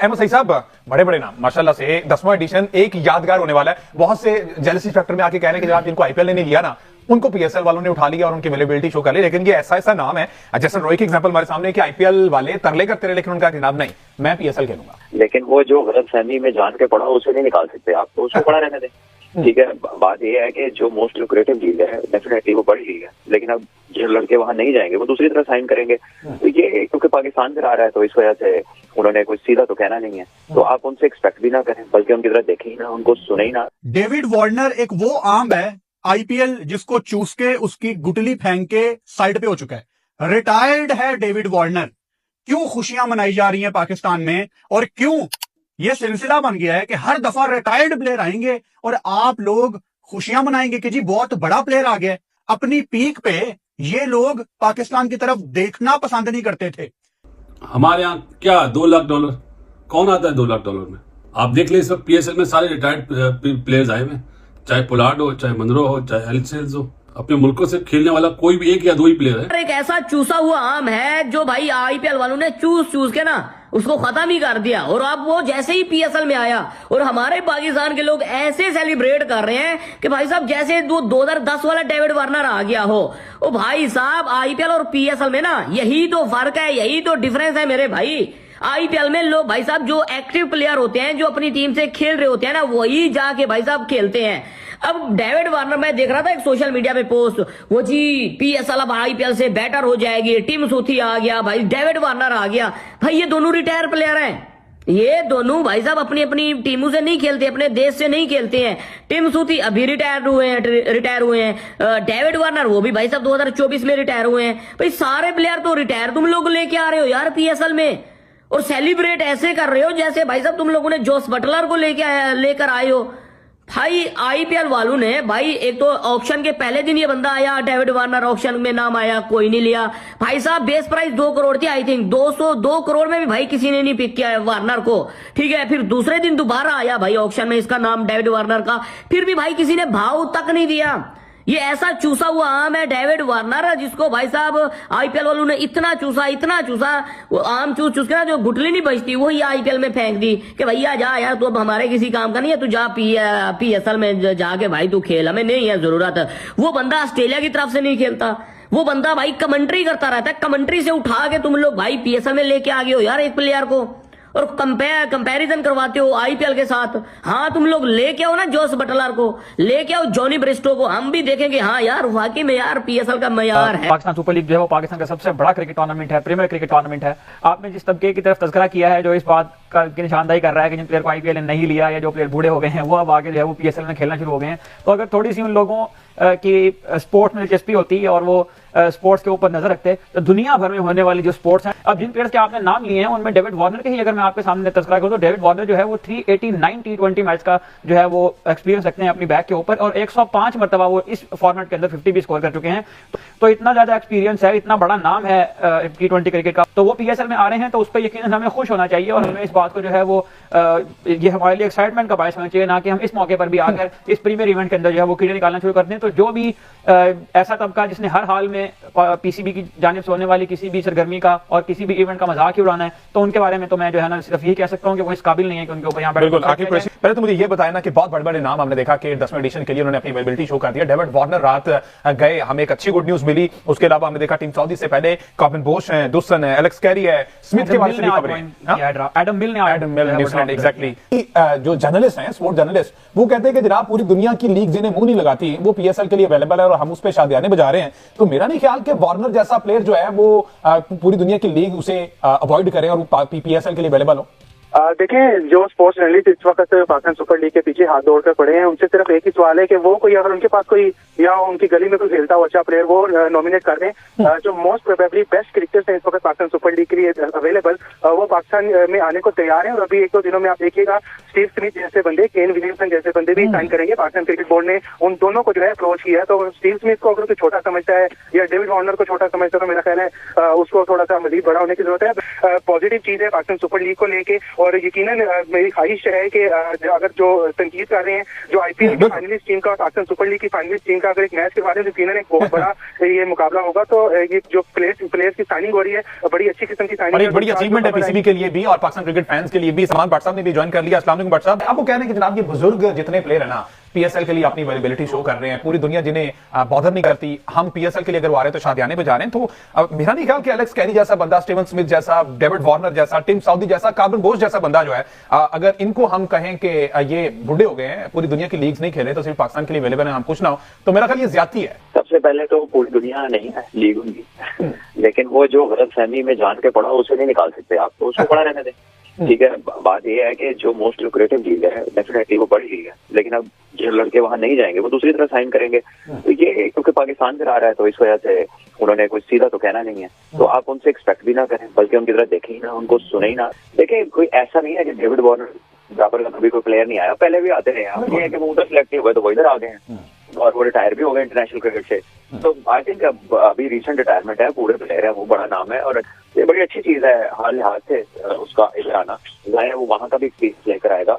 अहमद सईद साहब, बड़े बड़े नाम माशाल्लाह से 10वां एडिशन एक यादगार होने वाला है। बहुत से जेलसी फैक्टर में आके कह रहे हैं कि जनाब जिनको आईपीएल ने नहीं लिया ना, उनको पीएसएल वालों ने उठा लिया और उनकी अवेलेबिलिटी शो कर ली। लेकिन ये ऐसा नाम है, जैसे रॉय की एग्जांपल हमारे सामने कि आईपीएल वाले तरले करते रहे, लेकिन उनका जनाब नहीं, मैं पीएसएल खेलूंगा। लेकिन वो जो गलतफहमी में जान के पड़ा उसे नहीं निकाल सकते आप, तो उसको पड़ा रहने दें। ठीक है, बात ये है कि जो मोस्ट लुक्रेटिव लीग है डेफिनेटली वो बड़ी लीग है, लेकिन अब जो लड़के वहां नहीं जाएंगे वो दूसरी तरह साइन करेंगे। तो ये क्योंकि पाकिस्तान से आ रहा है तो इस वजह से उन्होंने कुछ सीधा तो कहना नहीं है, तो आप उनसे एक्सपेक्ट भी ना करें, बल्कि उनकी तरह देखें ही ना, उनको सुने ही ना। डेविड वार्नर एक वो आम है आईपीएल जिसको चूस के उसकी गुटली फेंक के साइड पे हो चुका है। रिटायर्ड है डेविड वार्नर। क्यों खुशियां मनाई जा रही हैं पाकिस्तान में, और क्यों ये सिलसिला बन गया है कि हर दफा रिटायर्ड प्लेयर आएंगे और आप लोग खुशियां मनाएंगे कि जी बहुत बड़ा प्लेयर आ गया। अपनी पीक पे ये लोग पाकिस्तान की तरफ देखना पसंद नहीं करते थे। हमारे यहाँ क्या $2 लाख कौन आता है $2 लाख में? आप देख ले, इस वक्त पीएसएल में सारे रिटायर्ड प्लेयर्स आए हुए, चाहे पोलार्ड हो, चाहे मनरो हो, चाहे एलिसेल्स हो। अपने मुल्कों से खेलने वाला कोई भी एक या दो ही प्लेयर है। एक ऐसा चूसा हुआ आम है जो भाई आईपीएल वालों ने चूस के ना उसको खत्म ही कर दिया। और अब वो जैसे ही पीएसएल में आया और हमारे पाकिस्तान के लोग ऐसे सेलिब्रेट कर रहे हैं कि भाई साहब जैसे 2010 वाला डेविड वार्नर आ गया हो। ओ भाई साहब, आईपीएल और पीएसएल में ना यही तो फर्क है, यही तो डिफरेंस है मेरे भाई। आईपीएल में लोग भाई साहब जो एक्टिव प्लेयर होते हैं, जो अपनी टीम से खेल रहे होते हैं ना, वही जाके भाई साहब खेलते हैं। अब डेविड वार्नर, मैं देख रहा था एक सोशल मीडिया पे पोस्ट, वो जी पीएसएल अब आईपीएल से बेटर हो जाएगी, टिम सूथी आ गया, भाई डेविड वार्नर आ गया। भाई ये दोनों रिटायर प्लेयर हैं, ये दोनों भाई साहब अपनी अपनी टीमों से नहीं खेलते, अपने देश से नहीं खेलते हैं। टिम सूथी अभी रिटायर हुए हैं। डेविड वार्नर वो भी भाई साहब 2024 में रिटायर हुए हैं। भाई सारे प्लेयर तो रिटायर तुम लोग लेके आ रहे हो यार पीएसएल में, और सेलिब्रेट ऐसे कर रहे हो जैसे भाई साहब तुम लोगों ने जोस बटलर को लेकर आए हो। भाई आईपीएल वालों ने भाई एक तो ऑक्शन के पहले दिन ये बंदा आया, डेविड वार्नर ऑक्शन में नाम आया, कोई नहीं लिया। भाई साहब बेस प्राइस 2 करोड़ थी, आई थिंक 202 करोड़ में भी भाई किसी ने नहीं पिक किया वार्नर को। ठीक है, फिर दूसरे दिन दोबारा आया भाई ऑक्शन में इसका नाम डेविड वार्नर का, फिर भी भाई किसी ने भाव तक नहीं दिया। ये ऐसा चूसा हुआ आम है डेविड वार्नर, जिसको भाई साहब आईपीएल वालों ने इतना चूसा, वो आम चूस के ना जो गुटली नहीं बचती वही आईपीएल में फेंक दी कि भैया जा यार, तू अब हमारे किसी काम का नहीं है, तू जा पीएसएल में जाके भाई तू खेल, हमें नहीं है जरूरत। वो बंदा ऑस्ट्रेलिया की तरफ से नहीं खेलता, वो बंदा भाई कमेंट्री करता रहता है, कमेंट्री से उठा के तुम लोग भाई पीएसएल में लेके आ गए हो यार एक प्लेयर को, और कंपैरिजन करवाते हो आईपीएल के साथ। हाँ तुम लोग लेके आओ ना जोस बटलर को, लेके आओ जॉनी ब्रिस्टो को, हम भी देखेंगे हाँ यार वाकई में यार पीएसएल का मयार है। पाकिस्तान सुपर लीग जो है वो पाकिस्तान का सबसे बड़ा क्रिकेट टूर्नामेंट है, प्रीमियर क्रिकेट टूर्नामेंट है। आपने जिस तबके की तरफ तज़किरा किया है जो इस बात की निशानदाही कर रहा है कि जिन प्लेयर को आईपीएल ने नहीं लिया या जो प्लेयर बूढ़े हो गए हैं वो अब आगे जो है वो पीएसएल में खेलना शुरू हो गए हैं, तो अगर थोड़ी सी उन लोगों की स्पोर्ट्स में दिलचस्पी होती है और वो स्पोर्ट्स के ऊपर नजर रखते हैं, तो दुनिया भर में होने वाली जो स्पोर्ट्स हैं, अब जिन प्लेयर्स के आपने नाम लिए हैं उनमें डेविड वार्नर के ही अगर मैं आपके सामने तज़किरा करूं तो डेविड वार्नर जो है वो 389 T20 मैच का जो है वो एक्सपीरियंस रखते हैं अपनी बैक के ऊपर, और 105 मरतबा वो इस फॉर्मेट के अंदर 50 भी स्कोर कर चुके हैं। तो इतना ज्यादा एक्सपीरियंस है, इतना बड़ा नाम है T20 क्रिकेट का, तो वो पीएसएल में आ रहे हैं तो उस पर यकीनन हमें खुश होना चाहिए और हमें इस बात को जो है वो ये हमारे लिए एक्साइटमेंट का बायस होना चाहिए, ना कि हम इस मौके पर भी आकर इस प्रीमियर इवेंट के अंदर जो है वो कीड़े निकालना शुरू करते हैं। तो जो भी ऐसा तबका जिसने हर हाल में पीसीबी की जानिब से होने वाली किसी भी सरगर्मी का और किसी भी इवेंट का मजाक ही उड़ाना है, तो उनके बारे में तो मैं जो है ना सिर्फ यही कह सकता हूं कि वो इस काबिल नहीं है कि उनके ऊपर यहाँ बिल्कुल। आखिर पहले तो मुझे ये बताया ना कि बहुत बड़े बड़े नाम हमने देखा कि 10वें एडिशन के लिए उन्होंने अपनी अवेलेबिलिटी शो कर दिया। डेविड वार्नर रात गए, हमें एक अच्छी गुड न्यूज मिली। उसके अलावा हमने देखा टीम सऊदी से पहले कॉबिन बोश है, दुसन है, एलेक्स कैरी है, स्मिथ के बारे में खबरें, एडम मिल न्यूजीलैंड एग्जैक्टली। जो जर्नलिस्ट हैं, स्पोर्ट्स जर्नलिस्ट, वो कहते हैं कि जनाब पूरी दुनिया की लीग जिन्हें मुंह नहीं लगाती वो पीएसएल के लिए अवेलेबल है और हम उस पर शादियाने बजा रहे हैं। तो मेरा नहीं ख्याल कि वार्नर जैसा प्लेयर जो है वो पूरी दुनिया की लीग उसे अवॉइड करें और पीएसएल के लिए अवेलेबल हो। देखें, जो स्पोर्ट्स जर्नलिस्ट इस वक्त पाकिस्तान सुपर लीग के पीछे हाथ दौड़कर पड़े हैं, उनसे सिर्फ एक ही सवाल है कि वो कोई अगर उनके पास कोई या उनकी गली में कोई खेलता हो अच्छा प्लेयर वो नॉमिनेट कर दें। जो मोस्ट प्रोबेबली बेस्ट क्रिकेटर्स हैं इस वक्त पाकिस्तान सुपर लीग के लिए अवेलेबल, वो पाकिस्तान में आने को तैयार हैं। और अभी 1-2 दिनों में आप देखिएगा स्टीव स्मिथ जैसे बंदे, केन विलियमसन जैसे बंदे भी साइन करेंगे। पाकिस्तान क्रिकेट बोर्ड ने उन दोनों को जो है अप्रोच किया है। तो स्टीव स्मिथ को अगर कोई छोटा समझता है या डेविड वार्नर को छोटा समझता है तो मेरा ख्याल है उसको थोड़ा सा मजीद बड़ा होने की जरूरत है। पॉजिटिव चीज है पाकिस्तान सुपर लीग को लेके, और यकीनन मेरी ख्वाहिश है कि अगर जो तनकीद कर रहे हैं जो आईपीएल की फाइनलिस्ट टीम का और पाकिस्तान सुपर लीग की फाइनलिस्ट टीम का अगर एक मैच करवा दें तो यकीनन एक बहुत बड़ा ये मुकाबला होगा। तो ये जो प्लेयर्स की साइनिंग हो रही है बड़ी अच्छी किस्म की साइनिंग, एक बड़ी अचीवमेंट है पीसीबी के लिए भी और पाकिस्तान क्रिकेट फैंस के लिए भी। सलमान भट्ट साहब ने भी ज्वाइन कर लिया। अस्सलाम वालेकुम भट्ट साहब, आपको कहना है कि जनाब ये बुजुर्ग जितने प्लेयर है ना पीएसएल के लिए अपनी अवेलेबिलिटी शो कर रहे हैं, पूरी दुनिया जिन्हें बॉदर नहीं करती, हम पीएसएल के लिए अगर वो आ रहे हैं तो शादियाने पे जा रहे हैं। तो मेरा नहीं ख्याल कि एलेक्स कैरी जैसा बंदा, स्टीवन स्मिथ जैसा, डेविड वार्नर जैसा, टिम साउदी जैसा, कार्बन बोस जैसा बंदा जो है, अगर इनको हम कहें कि ये बुढ़े हो गए हैं, पूरी दुनिया की लीग्स नहीं खेले तो सिर्फ पाकिस्तान के लिए अवेलेबल है, हम कुछ ना हो, तो मेरा ख्याल ये ज्यादती है। सबसे पहले तो पूरी दुनिया नहीं है लीग उनकी, लेकिन वो जो गलतफहमी में जान के पड़ा उसे नहीं निकाल सकते आप, तो उसको पड़ा रहने दें। ठीक है, बात यह है कि जो मोस्ट लुक्रेटिव लीग है डेफिनेटली वो बड़ी लीग है, लेकिन अब जो लड़के वहां नहीं जाएंगे वो दूसरी तरह साइन करेंगे। तो ये क्योंकि पाकिस्तान से आ रहा है तो इस वजह से उन्होंने कुछ सीधा तो कहना नहीं है, तो आप उनसे एक्सपेक्ट भी ना करें, बल्कि उनकी तरह देखें ही ना, उनको सुने ही ना। देखिए कोई ऐसा नहीं है कि डेविड वार्नर बराबर का कभी कोई प्लेयर नहीं आया, पहले भी आते रहे हैं। अब ये है कि वो उधर सिलेक्ट हुए तो वो इधर आ गए हैं और वो रिटायर भी हो गए इंटरनेशनल क्रिकेट से। तो आई थिंक अभी रिसेंट रिटायरमेंट है, पूरे प्लेयर है, वो बड़ा नाम है और ये बड़ी अच्छी चीज है हर लिहाज से उसका इधर आना। जाहिर है वो वहां का भी एक्सपीरियंस लेकर आएगा